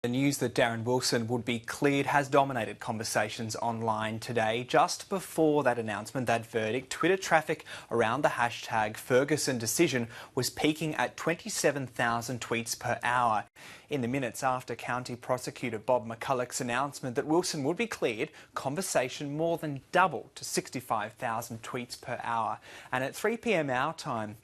The news that Darren Wilson would be cleared has dominated conversations online today. Just before that announcement, that verdict, Twitter traffic around the hashtag Ferguson decision was peaking at 27,000 tweets per hour. In the minutes after County Prosecutor Bob McCulloch's announcement that Wilson would be cleared, conversation more than doubled to 65,000 tweets per hour. And at 3 p.m. our time,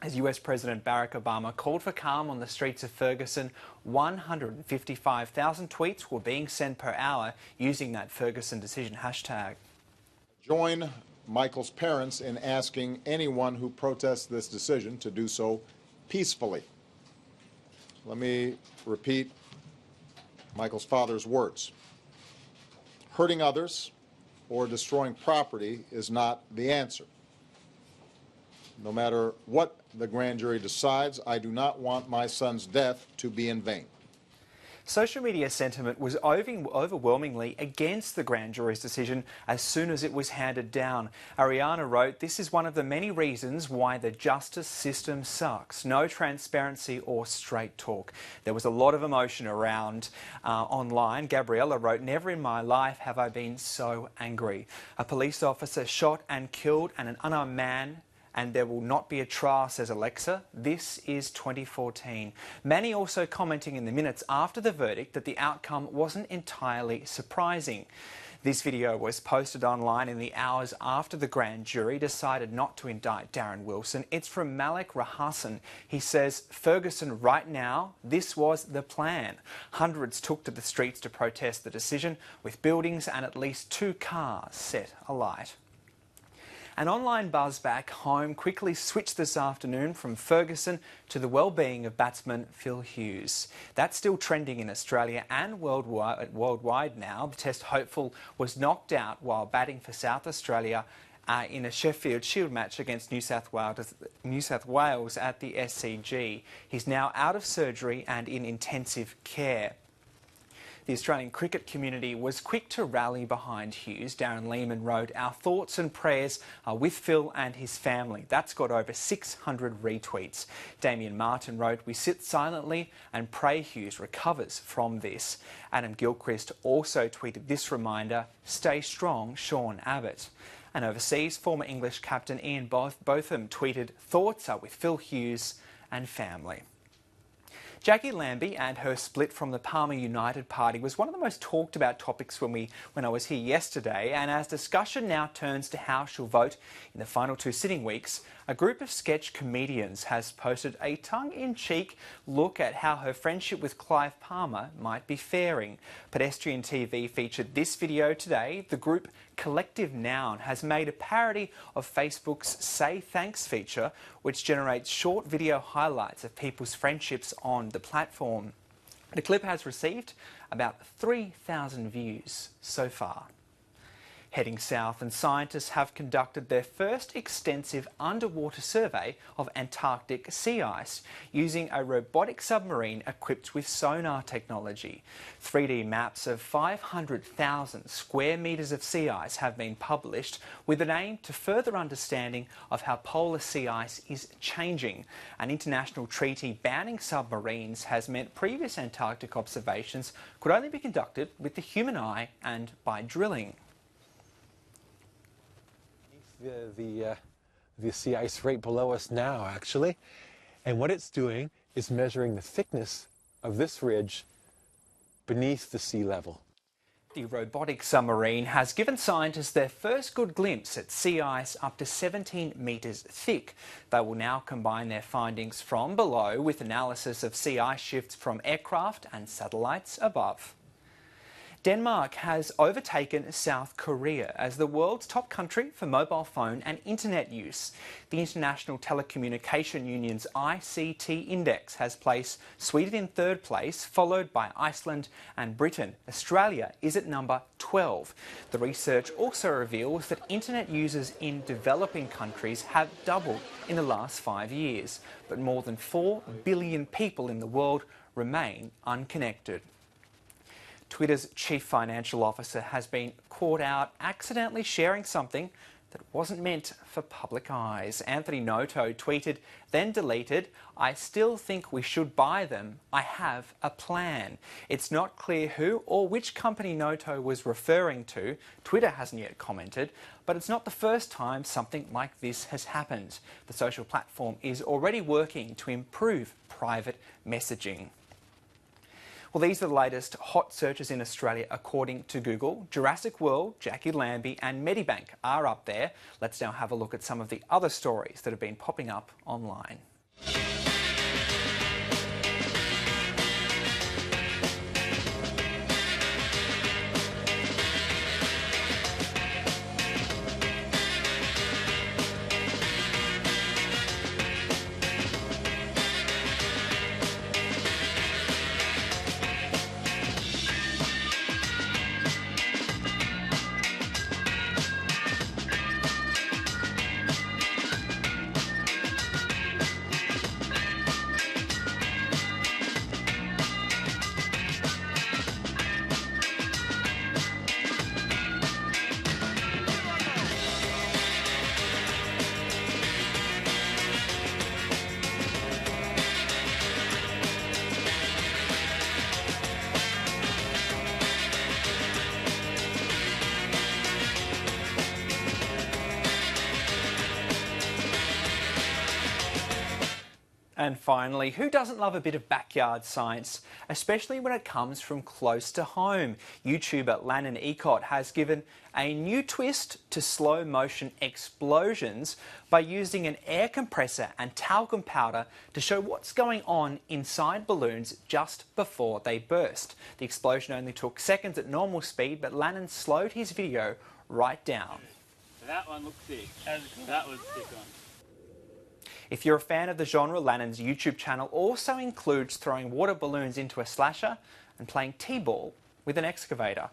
as US President Barack Obama called for calm on the streets of Ferguson, 155,000 tweets were being sent per hour using that Ferguson decision hashtag. Join Michael's parents in asking anyone who protests this decision to do so peacefully. Let me repeat Michael's father's words. Hurting others or destroying property is not the answer. No matter what the grand jury decides, I do not want my son's death to be in vain. Social media sentiment was overwhelmingly against the grand jury's decision as soon as it was handed down. Ariana wrote, "This is one of the many reasons why the justice system sucks. No transparency or straight talk." There was a lot of emotion around online. Gabriella wrote, "Never in my life have I been so angry. A police officer shot and killed an unarmed man, and there will not be a trial," says Alexa. This is 2014. Manny also commenting in the minutes after the verdict that the outcome wasn't entirely surprising. This video was posted online in the hours after the grand jury decided not to indict Darren Wilson. It's from Malik Rahasan. He says, "Ferguson right now, this was the plan." Hundreds took to the streets to protest the decision, with buildings and at least 2 cars set alight. An online buzz back home quickly switched this afternoon from Ferguson to the well-being of batsman Phil Hughes. That's still trending in Australia and worldwide now. The Test hopeful was knocked out while batting for South Australia in a Sheffield Shield match against New South Wales at the SCG. He's now out of surgery and in intensive care. The Australian cricket community was quick to rally behind Hughes. Darren Lehman wrote, "Our thoughts and prayers are with Phil and his family." That's got over 600 retweets. Damien Martin wrote, "We sit silently and pray Hughes recovers from this." Adam Gilchrist also tweeted this reminder, "Stay strong, Sean Abbott." And overseas, former English captain Ian Botham tweeted, "Thoughts are with Phil Hughes and family." Jackie Lambie and her split from the Palmer United Party was one of the most talked about topics when I was here yesterday, and as discussion now turns to how she'll vote in the final 2 sitting weeks, a group of sketch comedians has posted a tongue-in-cheek look at how her friendship with Clive Palmer might be faring. Pedestrian TV featured this video today. The group Collective Noun has made a parody of Facebook's Say Thanks feature, which generates short video highlights of people's friendships on the platform. The clip has received about 3,000 views so far. Heading south, and scientists have conducted their first extensive underwater survey of Antarctic sea ice using a robotic submarine equipped with sonar technology. 3D maps of 500,000 square metres of sea ice have been published with an aim to further understanding of how polar sea ice is changing. An international treaty banning submarines has meant previous Antarctic observations could only be conducted with the human eye and by drilling. The sea ice right below us now, actually. And what it's doing is measuring the thickness of this ridge beneath the sea level. The robotic submarine has given scientists their first good glimpse at sea ice up to 17 metres thick. They will now combine their findings from below with analysis of sea ice shifts from aircraft and satellites above. Denmark has overtaken South Korea as the world's top country for mobile phone and internet use. The International Telecommunication Union's ICT Index has placed Sweden in 3rd place, followed by Iceland and Britain. Australia is at number 12. The research also reveals that internet users in developing countries have doubled in the last 5 years, but more than 4 billion people in the world remain unconnected. Twitter's chief financial officer has been caught out accidentally sharing something that wasn't meant for public eyes. Anthony Noto tweeted, then deleted, "I still think we should buy them. I have a plan." It's not clear who or which company Noto was referring to. Twitter hasn't yet commented, but it's not the first time something like this has happened. The social platform is already working to improve private messaging. Well, these are the latest hot searches in Australia according to Google. Jurassic World, Jackie Lambie and Medibank are up there. Let's now have a look at some of the other stories that have been popping up online. And finally, who doesn't love a bit of backyard science, especially when it comes from close to home? YouTuber Lannan Ecott has given a new twist to slow motion explosions by using an air compressor and talcum powder to show what's going on inside balloons just before they burst. The explosion only took seconds at normal speed, but Lannan slowed his video right down. That one looked sick. That was a sick one. If you're a fan of the genre, Lannan's YouTube channel also includes throwing water balloons into a slasher and playing T-ball with an excavator.